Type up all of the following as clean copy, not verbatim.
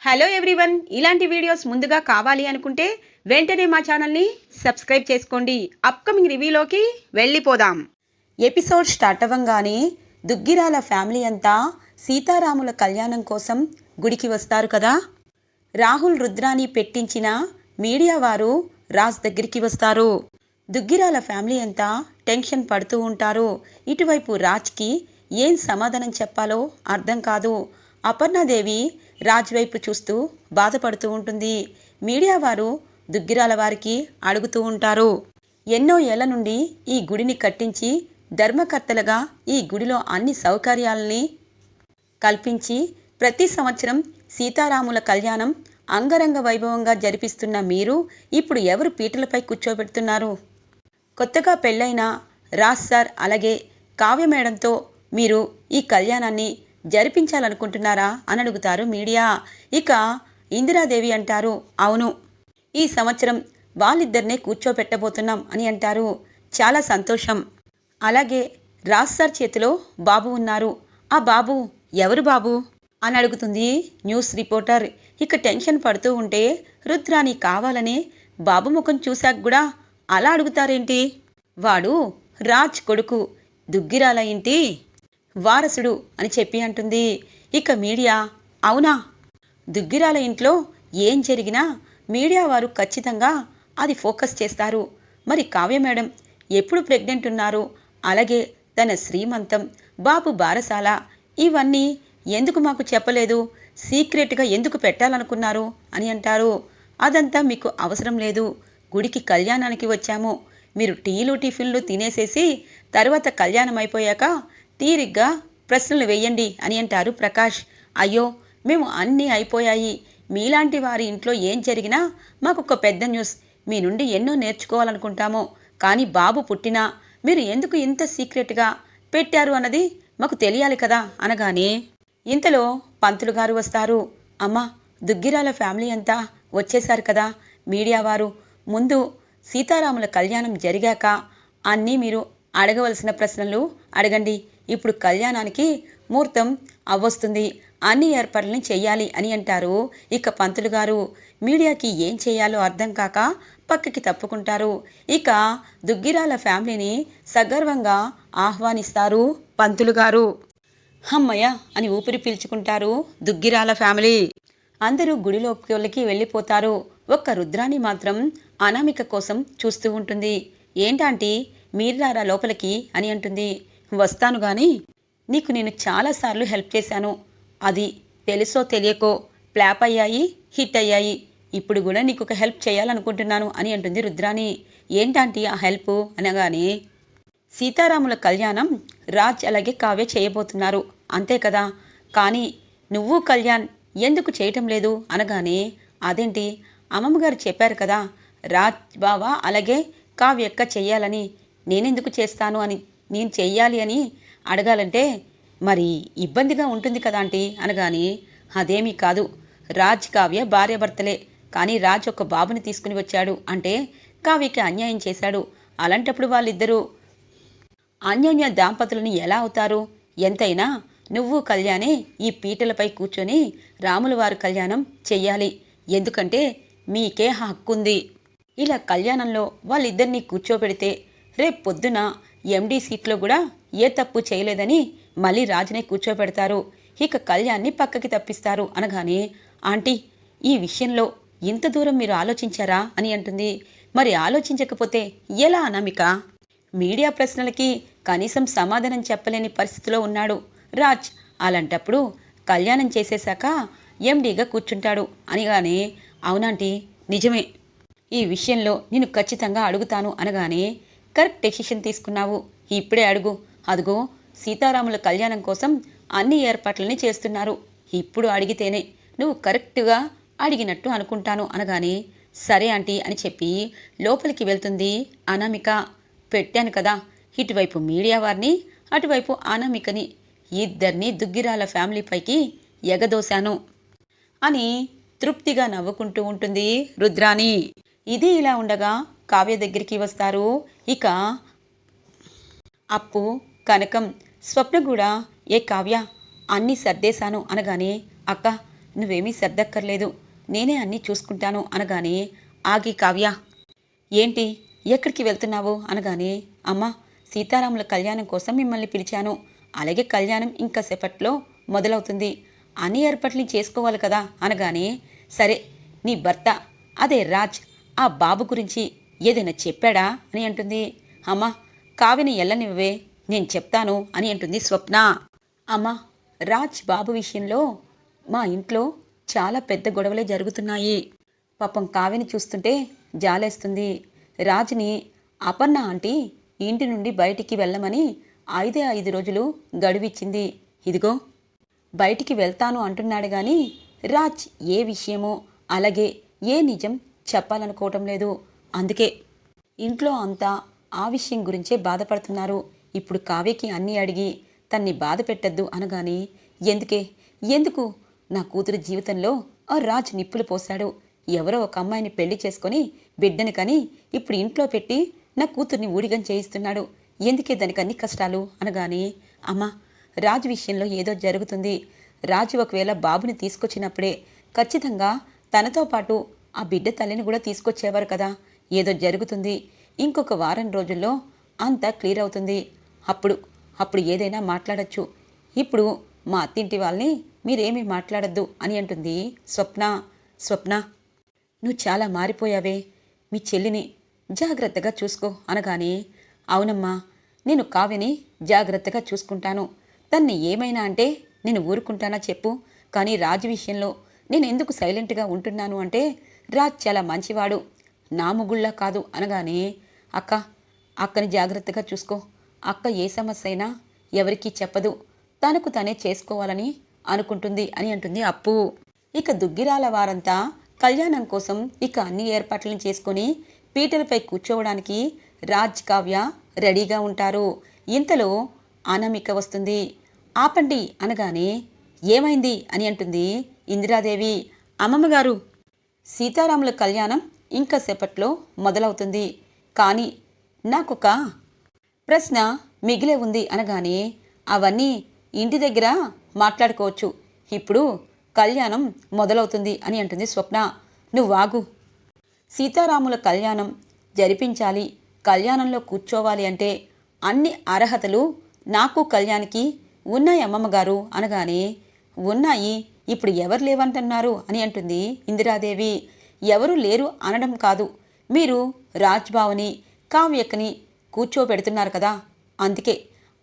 Hello everyone, ఇలాంటి videos ముందుగా కావాలి అనుకుంటే వెంటనే మా ఛానల్ని సబ్స్క్రైబ్ చేసుకోండి. అప్కమింగ్ రివ్యూలోకి వెళ్ళిపోదాం. ఎపిసోడ్ స్టార్ట్ అవ్వంగానే దుగ్గిరాల ఫ్యామిలీ అంతా సీతారాముల కళ్యాణం కోసం గుడికి వస్తారు కదా. రాహుల్ రుద్రాని పెట్టించిన మీడియా వారు రాజ్ దగ్గరికి వస్తారు. దుగ్గిరాల ఫ్యామిలీ అంతా టెన్షన్ పడుతూ ఉంటారు. ఇటువైపు రాజ్కి ఏం సమాధానం చెప్పాలో అర్థం కాదు. అపర్ణాదేవి రాజ్ వైపు చూస్తూ బాధపడుతూ ఉంటుంది. మీడియా వారు దుగ్గిరాల వారికి అడుగుతూ ఉంటారు. ఎన్నో ఏళ్ల నుండి ఈ గుడిని కట్టించి ధర్మకర్తలుగా ఈ గుడిలో అన్ని సౌకర్యాలని కల్పించి ప్రతి సంవత్సరం సీతారాముల కళ్యాణం అంగరంగ వైభవంగా జరిపిస్తున్న మీరు ఇప్పుడు ఎవరు పీటలపై కూర్చోబెడుతున్నారు? కొత్తగా పెళ్ళైన రాజ్ సార్ అలాగే కావ్య మేడంతో మీరు ఈ కళ్యాణాన్ని జరిపించాలనుకుంటున్నారా అని అడుగుతారు మీడియా. ఇక ఇందిరాదేవి అంటారు, అవును, ఈ సంవత్సరం వాళ్ళిద్దరినే కూర్చోపెట్టబోతున్నాం అని అంటారు. చాలా సంతోషం. అలాగే రాజ్ సార్ చేతిలో బాబు ఉన్నారు. ఆ బాబు ఎవరు బాబు అని అడుగుతుంది న్యూస్ రిపోర్టర్. ఇక టెన్షన్ పడుతూ ఉంటే రుద్రాని కావాలనే బాబు ముఖం చూశాక కూడా అలా అడుగుతారేంటి? వాడు రాజ్ కొడుకు, దుగ్గిరాల ఇంటి వారసుడు అని చెప్పి అంటుంది. ఇక మీడియా, అవునా? దుగ్గిరాల ఇంట్లో ఏం జరిగినా మీడియా వారు ఖచ్చితంగా అది ఫోకస్ చేస్తారు. మరి కావ్య మేడం ఎప్పుడు ప్రెగ్నెంట్ ఉన్నారు, అలాగే తన శ్రీమంతం, బాబు బారసాల, ఇవన్నీ ఎందుకు మాకు చెప్పలేదు? సీక్రెట్గా ఎందుకు పెట్టాలనుకున్నారు అని అంటారు. అదంతా మీకు అవసరం లేదు. గుడికి కళ్యాణానికి వచ్చాము. మీరు టీలు టిఫిన్లు తినేసేసి తర్వాత కళ్యాణం అయిపోయాక తీరిగ్గా ప్రశ్నలు వేయండి అని అంటారు ప్రకాష్. అయ్యో, మేము అన్నీ అయిపోయాయి. మీలాంటి వారి ఇంట్లో ఏం జరిగినా మాకొక పెద్ద న్యూస్. మీ నుండి ఎన్నో నేర్చుకోవాలనుకుంటాము. కానీ బాబు పుట్టినా మీరు ఎందుకు ఇంత సీక్రెట్గా పెట్టారు అన్నది మాకు తెలియాలి కదా అనగానే ఇంతలో పంతులు గారు వస్తారు. అమ్మా, దుగ్గిరాల ఫ్యామిలీ అంతా వచ్చేశారు కదా. మీడియా వారు ముందు సీతారాముల కళ్యాణం జరిగాక అన్నీ మీరు అడగవలసిన ప్రశ్నలు అడగండి. ఇప్పుడు కళ్యాణానికి ముహూర్తం అవ్వొస్తుంది. అన్ని ఏర్పాట్లని చెయ్యాలి అని అంటారు. ఇక పంతులు గారు మీడియాకి ఏం చేయాలో అర్థం కాక పక్కకి తప్పుకుంటారు. ఇక దుగ్గిరాల ఫ్యామిలీని సగర్వంగా ఆహ్వానిస్తారు పంతులు గారు. హమ్మయ్య అని ఊపిరి పీల్చుకుంటారు దుగ్గిరాల ఫ్యామిలీ. అందరూ గుడిలోకి వెళ్ళిపోతారు. ఒక్క రుద్రాని మాత్రం అనామిక కోసం చూస్తూ ఉంటుంది. ఏంటంటే మీరారా లోపలికి అని అంటుంది. వస్తాను గాని నీకు నేను చాలాసార్లు హెల్ప్ చేశాను. అది తెలుసో తెలియకో ఫ్లాప్ అయ్యాయి, హిట్ అయ్యాయి. ఇప్పుడు కూడా నీకు ఒక హెల్ప్ చేయాలనుకుంటున్నాను అని అంటుంది రుద్రాని. ఏంటంటే ఆ హెల్ప్ అనగానే సీతారాముల కళ్యాణం రాజ్ అలాగే కావ్య చేయబోతున్నారు, అంతే కదా. కానీ నువ్వు కళ్యాణ్ ఎందుకు చేయటం లేదు అనగానే అదేంటి, అమ్మమ్మగారు చెప్పారు కదా రాజ్ బావ అలాగే కావ్యక్క చెయ్యాలని. నేనెందుకు చేస్తాను అని, నేను చెయ్యాలి అని అడగాలంటే మరి ఇబ్బందిగా ఉంటుంది కదా ఆంటీ అనగానే అదేమీ కాదు. రాజ్ కావ్య భార్యాభర్తలే. కానీ రాజ్ ఒక బాబుని తీసుకుని వచ్చాడు అంటే కావ్యకి అన్యాయం చేశాడు. అలాంటప్పుడు వాళ్ళిద్దరూ అన్యోన్య దాంపతులని ఎలా అవుతారు? ఎంతైనా నువ్వు కళ్యాణే ఈ పీటలపై కూర్చొని రాముల వారి కళ్యాణం చెయ్యాలి. ఎందుకంటే మీకే హక్కుంది. ఇలా కళ్యాణంలో వాళ్ళిద్దరినీ కూర్చోబెడితే రేపు పొద్దున ఎండీ సీట్లో కూడా ఏ తప్పు చేయలేదని మళ్ళీ రాజునే కూర్చోబెడతారు. ఇక కళ్యాణ్ని పక్కకి తప్పిస్తారు అనగానే ఆంటీ, ఈ విషయంలో ఇంత దూరం మీరు ఆలోచించారా అని అంటుంది. మరి ఆలోచించకపోతే ఎలా అనామిక? మీడియా ప్రశ్నలకి కనీసం సమాధానం చెప్పలేని పరిస్థితిలో ఉన్నాడు రాజ్. అలాంటప్పుడు కళ్యాణం చేసేశాక ఎండీగా కూర్చుంటాడు అనగానే అవునాంటీ, నిజమే, ఈ విషయంలో నేను ఖచ్చితంగా అడుగుతాను అనగానే కరెక్ట్ డెసిషన్ తీసుకున్నావు. ఇప్పుడే అడుగు. అదిగో సీతారాముల కళ్యాణం కోసం అన్ని ఏర్పాట్లని చేస్తున్నారు. ఇప్పుడు అడిగితేనే నువ్వు కరెక్ట్గా అడిగినట్టు అనుకుంటాను అనగానే సరే ఆంటీ అని చెప్పి లోపలికి వెళ్తుంది అనామిక. పెట్టాను కదా, ఇటువైపు మీడియా వారిని, అటువైపు అనామికని, ఇద్దరిని దుగ్గిరాల ఫ్యామిలీపైకి ఎగదోశాను అని తృప్తిగా నవ్వుకుంటూ ఉంటుంది రుద్రాని. ఇది ఇలా ఉండగా కావ్య దగ్గరికి వస్తారు. ఇక అప్పు, కనకం, స్వప్న కూడా ఏ కావ్య అన్నీ సర్దేశాను అనగానే అక్క నువ్వేమీ సర్దక్కర్లేదు, నేనే అన్నీ చూసుకుంటాను అనగానే ఆగి కావ్య, ఏంటి ఎక్కడికి వెళ్తున్నావు అనగానే, అమ్మా సీతారాముల కళ్యాణం కోసం మిమ్మల్ని పిలిచాను, అలాగే కళ్యాణం ఇంకా సేపట్లో మొదలవుతుంది, అన్ని ఏర్పాట్లు చేసుకోవాలి కదా అనగానే, సరే నీ భర్త అదే రాజ్ ఆ బాబు గురించి ఏదైనా చెప్పాడా అని అంటుంది. అమ్మా కావ్యని ఎల్లనివ్వే, నేను చెప్తాను అని అంటుంది స్వప్న. అమ్మా రాజ్ బాబు విషయంలో మా ఇంట్లో చాలా పెద్ద గొడవలే జరుగుతున్నాయి. పాపం కావ్యని చూస్తుంటే జాలేస్తుంది. రాజుని అపర్ణ ఆంటీ ఇంటి నుండి బయటికి వెళ్ళమని 5 రోజులు గడువిచ్చింది. ఇదిగో బయటికి వెళ్తాను అంటున్నాడు గాని రాజ్ ఏ విషయమో అలాగే ఏ నిజం చెప్పాలనుకోవటం లేదు. అందుకే ఇంట్లో అంతా ఆ విషయం గురించే బాధపడుతున్నారు. ఇప్పుడు కావ్యకి అన్నీ అడిగి తన్ని బాధ పెట్టద్దు అనగాని, ఎందుకు నా కూతురు జీవితంలో ఆ రాజ్ నిప్పులు పోశాడు, ఎవరో ఒక అమ్మాయిని పెళ్లి చేసుకొని బిడ్డని కని ఇప్పుడు ఇంట్లో పెట్టి నా కూతుర్ని ఊడిగం చేయిస్తున్నాడు, ఎందుకే దానికి అన్ని కష్టాలు అనగానే, అమ్మా రాజు విషయంలో ఏదో జరుగుతుంది. రాజు ఒకవేళ బాబుని తీసుకొచ్చినప్పుడే ఖచ్చితంగా తనతో పాటు ఆ బిడ్డ తల్లిని కూడా తీసుకొచ్చేవారు కదా, ఏదో జరుగుతుంది, ఇంకొక వారం రోజుల్లో అంతా క్లియర్ అవుతుంది, అప్పుడు ఏదైనా మాట్లాడచ్చు, ఇప్పుడు మా అత్తింటి వాళ్ళని మీరేమీ మాట్లాడద్దు అని అంటుంది స్వప్న. నువ్వు చాలా మారిపోయావే, మీ చెల్లిని జాగ్రత్తగా చూసుకో అనగానే, అవునమ్మా నేను కావ్యని జాగ్రత్తగా చూసుకుంటాను, తన్ని ఏమైనా అంటే నేను ఊరుకుంటానా చెప్పు, కానీ రాజు విషయంలో నేను ఎందుకు సైలెంట్గా ఉంటున్నాను అంటే రాజ్ చాలా మంచివాడు, నా ముగుళ్ళ కాదు అనగానే, అక్కని జాగ్రత్తగా చూసుకో, అక్క ఏ సమస్య అయినా ఎవరికీ చెప్పదు, తనకు తనే చేసుకోవాలని అనుకుంటుంది అని అంటుంది అప్పు. ఇక దుగ్గిరాల వారంతా కళ్యాణం కోసం ఇక అన్ని ఏర్పాట్లను చేసుకుని పీటలపై కూర్చోవడానికి రాజ్ కావ్య రెడీగా ఉంటారు. ఇంతలో అనామిక వస్తుంది. ఆపండి అనగానే, ఏమైంది అని అంటుంది ఇందిరాదేవి. అమ్మమ్మగారు సీతారాముల కళ్యాణం ఇంకా సేపట్లో మొదలవుతుంది, కానీ నాకొక ప్రశ్న మిగిలే ఉంది అనగానే, అవన్నీ ఇంటి దగ్గర మాట్లాడుకోవచ్చు, ఇప్పుడు కళ్యాణం మొదలవుతుంది అని అంటుంది స్వప్న. నువ్వాగు, సీతారాముల కళ్యాణం జరిపించాలి, కళ్యాణంలో కూర్చోవాలి అంటే అన్ని అర్హతలు నాకు కళ్యాణ్కి ఉన్నాయి అమ్మమ్మగారు అనగానే, ఉన్నాయి, ఇప్పుడు ఎవరు లేవంటున్నారు అని అంటుంది ఇందిరాదేవి. ఎవరు లేరు అనడం కాదు, మీరు రాజ్బావుని కావ్యక్కని కూర్చోబెడుతున్నారు కదా,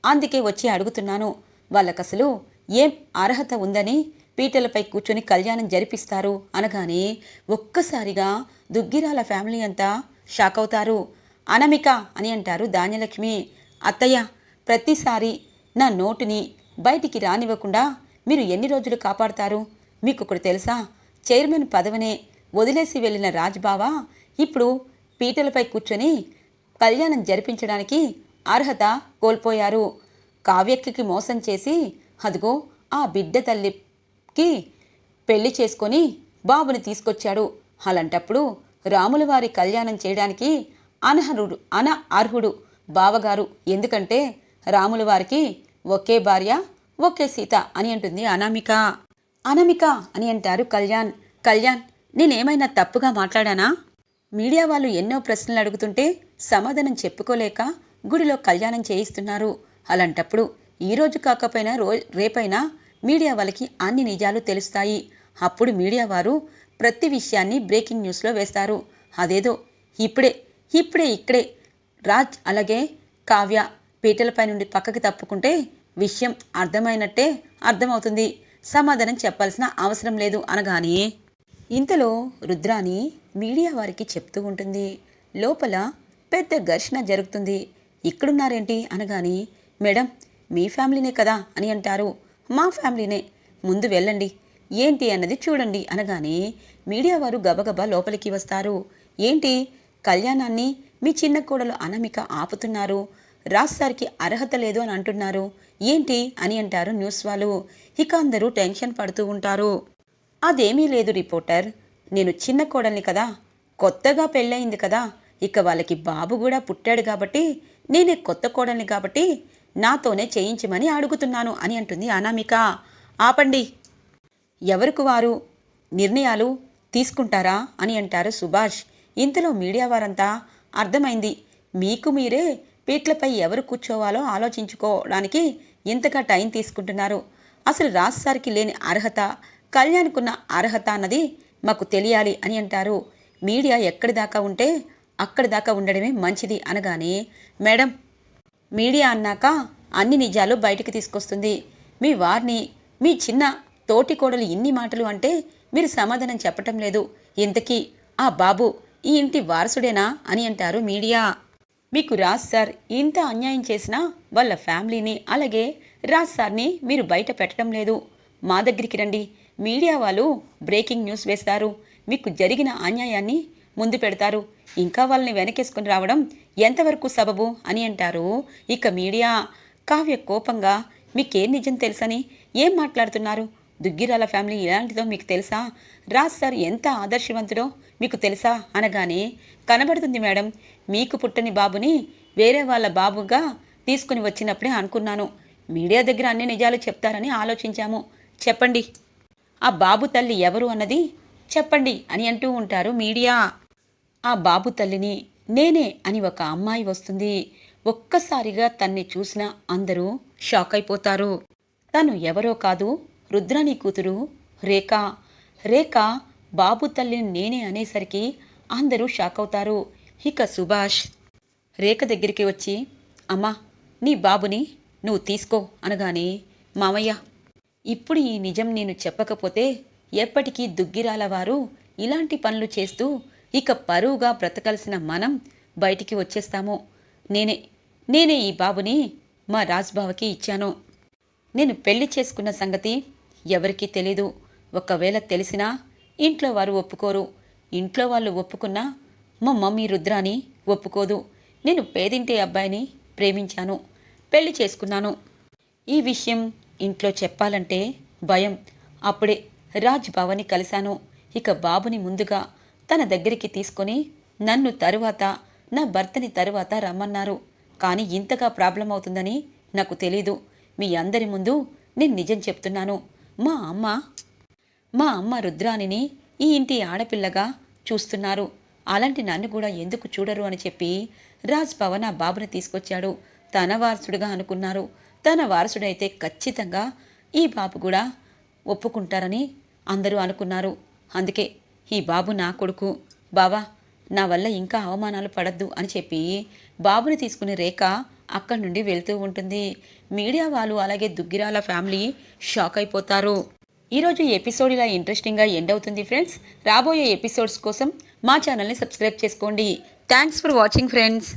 అందుకే వచ్చి అడుగుతున్నాను, వాళ్ళకసలు ఏం అర్హత ఉందని పీటలపై కూర్చొని కళ్యాణం జరిపిస్తారు అనగానే ఒక్కసారిగా దుగ్గిరాల ఫ్యామిలీ అంతా షాక్ అవుతారు. అనామిక అని అంటారు ధాన్యలక్ష్మి. అత్తయ్య, ప్రతిసారి నా నోటిని బయటికి రానివ్వకుండా మీరు ఎన్ని రోజులు కాపాడతారు? మీకు ఒకటి తెలుసా, చైర్మన్ పదవినే వదిలేసి వెళ్ళిన రాజ్బావా ఇప్పుడు పీటలపై కూర్చొని కళ్యాణం జరిపించడానికి అర్హత కోల్పోయారు. కావ్యక్కకి మోసం చేసి అదిగో ఆ బిడ్డ తల్లికి పెళ్లి చేసుకొని బాబుని తీసుకొచ్చాడు. అలాంటప్పుడు రాములవారి కళ్యాణం చేయడానికి అర్హుడు బావగారు, ఎందుకంటే రాములవారికి ఒకే భార్య ఒకే సీత అని అంటుంది అనామిక. అని అంటారు కళ్యాణ్, నేనేమైనా తప్పుగా మాట్లాడానా? మీడియా వాళ్ళు ఎన్నో ప్రశ్నలు అడుగుతుంటే సమాధానం చెప్పుకోలేక గుడిలో కళ్యాణం చేయిస్తున్నారు. అలాంటప్పుడు ఈరోజు కాకపోయినా రేపైనా మీడియా వాళ్ళకి అన్ని నిజాలు తెలుస్తాయి. అప్పుడు మీడియా వారు ప్రతి విషయాన్ని బ్రేకింగ్ న్యూస్లో వేస్తారు. అదేదో ఇక్కడే రాజ్ అలాగే కావ్య పీటలపై నుండి పక్కకి తప్పుకుంటే విషయం అర్థమైనట్టే అర్థమవుతుంది, సమాధానం చెప్పాల్సిన అవసరం లేదు అనగానే ఇంతలో రుద్రాని మీడియా వారికి చెప్తూ ఉంటుంది. లోపల పెద్ద ఘర్షణ జరుగుతుంది. ఇక్కడున్నారేంటి అనగానే, మేడం మీ ఫ్యామిలీనే కదా అని అంటారు. మా ఫ్యామిలీనే, ముందు వెళ్ళండి, ఏంటి అన్నది చూడండి అనగానే మీడియా వారు గబగబా లోపలికి వస్తారు. ఏంటి కళ్యాణాన్ని మీ చిన్న కోడలు అనామిక ఆపుతున్నారు, రాజ్ సార్కి అర్హత లేదు అని అంటున్నారు ఏంటి అని అంటారు న్యూస్ వాళ్ళు. ఇక అందరూ టెన్షన్ పడుతూ ఉంటారు. అదేమీ లేదు రిపోర్టర్, నేను చిన్న కోడల్ని కదా, కొత్తగా పెళ్ళయింది కదా, ఇక వాళ్ళకి బాబు కూడా పుట్టాడు కాబట్టి నేనే కొత్త కోడల్ని కాబట్టి నాతోనే చేయించమని అడుగుతున్నాను అని అంటుంది అనామిక. ఆపండి, ఎవరికి వారు నిర్ణయాలు తీసుకుంటారా అని అంటారు సుభాష్. ఇంతలో మీడియా వారంతా అర్థమైంది, మీకు మీరే పీట్లపై ఎవరు కూర్చోవాలో ఆలోచించుకోవడానికి ఇంతగా టైం తీసుకుంటున్నారు. అసలు రాజ్ సార్కి లేని అర్హత కళ్యాణ్కున్న అర్హత అన్నది మాకు తెలియాలి అని అంటారు. మీడియా ఎక్కడి దాకా ఉంటే అక్కడి దాకా ఉండడమే మంచిది అనగానే, మేడం, మీడియా అన్నాక అన్ని నిజాలు బయటికి తీసుకొస్తుంది. మీ వారిని మీ చిన్న తోటి కోడలు ఇన్ని మాటలు అంటే మీరు సమాధానం చెప్పటం లేదు. ఇంతకీ ఆ బాబు ఈ ఇంటి వారసుడేనా అని అంటారు మీడియా. మీకు రాజ్ సార్ ఇంత అన్యాయం చేసినా వాళ్ళ ఫ్యామిలీని అలాగే రాజ్ సార్ని మీరు బయట పెట్టడం లేదు. మా దగ్గరికి రండి, మీడియా వాళ్ళు బ్రేకింగ్ న్యూస్ వేస్తారు, మీకు జరిగిన అన్యాయాన్ని ముందు పెడతారు. ఇంకా వాళ్ళని వెనకేసుకుని రావడం ఎంతవరకు సబబు అని అంటారు. ఇక మీడియా. కావ్య కోపంగా, మీకేం నిజం తెలుసని ఏం మాట్లాడుతున్నారు? దుగ్గిరాల ఫ్యామిలీ ఎలాంటిదో మీకు తెలుసా? రాజ్ సార్ ఎంత ఆదర్శవంతుడో మీకు తెలుసా అనగానే, కనబడుతుంది మేడం, మీకు పుట్టని బాబుని వేరే వాళ్ళ బాబుగా తీసుకుని వచ్చినప్పుడే అనుకున్నాను. మీడియా దగ్గర అన్ని నిజాలు చెప్తారని ఆలోచించాము. చెప్పండి, ఆ బాబు తల్లి ఎవరు అన్నది చెప్పండి అని అంటూ ఉంటారు మీడియా. ఆ బాబు తల్లిని నేనే అని ఒక అమ్మాయి వస్తుంది. ఒక్కసారిగా తన్ని చూసిన అందరూ షాక్ అయిపోతారు. తను ఎవరో కాదు, రుద్రాణి కూతురు రేఖ. రేఖ బాబు తల్లిని నేనే అనేసరికి అందరూ షాక్ అవుతారు. ఇక సుభాష్ రేఖ దగ్గరికి వచ్చి, అమ్మా, నీ బాబుని నువ్వు తీసుకో అనగానే, మామయ్య, ఇప్పుడు ఈ నిజం నేను చెప్పకపోతే ఎప్పటికీ దుగ్గిరాల వారు ఇలాంటి పనులు చేస్తూ ఇక పరువుగా బ్రతకాల్సిన మనం బయటికి వచ్చేస్తాము. నేనే ఈ బాబుని మా రాజ్బావకి ఇచ్చాను. నేను పెళ్లి చేసుకున్న సంగతి ఎవరికీ తెలీదు. ఒకవేళ తెలిసినా ఇంట్లో వారు ఒప్పుకోరు. ఇంట్లో వాళ్ళు ఒప్పుకున్నా మా మమ్మీ రుద్రాని ఒప్పుకోదు. నేను పేదింటి అబ్బాయిని ప్రేమించాను, పెళ్లి చేసుకున్నాను. ఈ విషయం ఇంట్లో చెప్పాలంటే భయం. అప్పుడే రాజ్ బావని కలిశాను. ఇక బాబుని ముందుగా తన దగ్గరికి తీసుకొని నన్ను తరువాత నా భర్తని తరువాత రమ్మన్నారు. కానీ ఇంతగా ప్రాబ్లం అవుతుందని నాకు తెలీదు. మీ అందరి ముందు నేను నిజం చెప్తున్నాను. మా అమ్మ రుద్రాణిని ఈ ఇంటి ఆడపిల్లగా చూస్తున్నారు. అలాంటి నన్ను కూడా ఎందుకు చూడరు అని చెప్పి రాజ్ భవన్ ఆ బాబుని తీసుకొచ్చాడు. తన వారసుడిగా అనుకున్నారు. తన వారసుడైతే ఖచ్చితంగా ఈ బాబు కూడా ఒప్పుకుంటారని అందరూ అనుకున్నారు. అందుకే ఈ బాబు నా కొడుకు, బావా నా వల్ల ఇంకా అవమానాలు పడద్దు అని చెప్పి బాబుని తీసుకుని రేఖ అక్కడి నుండి వెళ్తూ ఉంటుంది. మీడియా వాళ్ళు అలాగే దుగ్గిరాల ఫ్యామిలీ షాక్ అయిపోతారు. ఈరోజు ఎపిసోడ్ ఇలా ఇంట్రెస్టింగ్గా ఎండ్ అవుతుంది ఫ్రెండ్స్. రాబోయే ఎపిసోడ్స్ కోసం మా ఛానల్ని సబ్స్క్రైబ్ చేసుకోండి. Thanks for watching friends.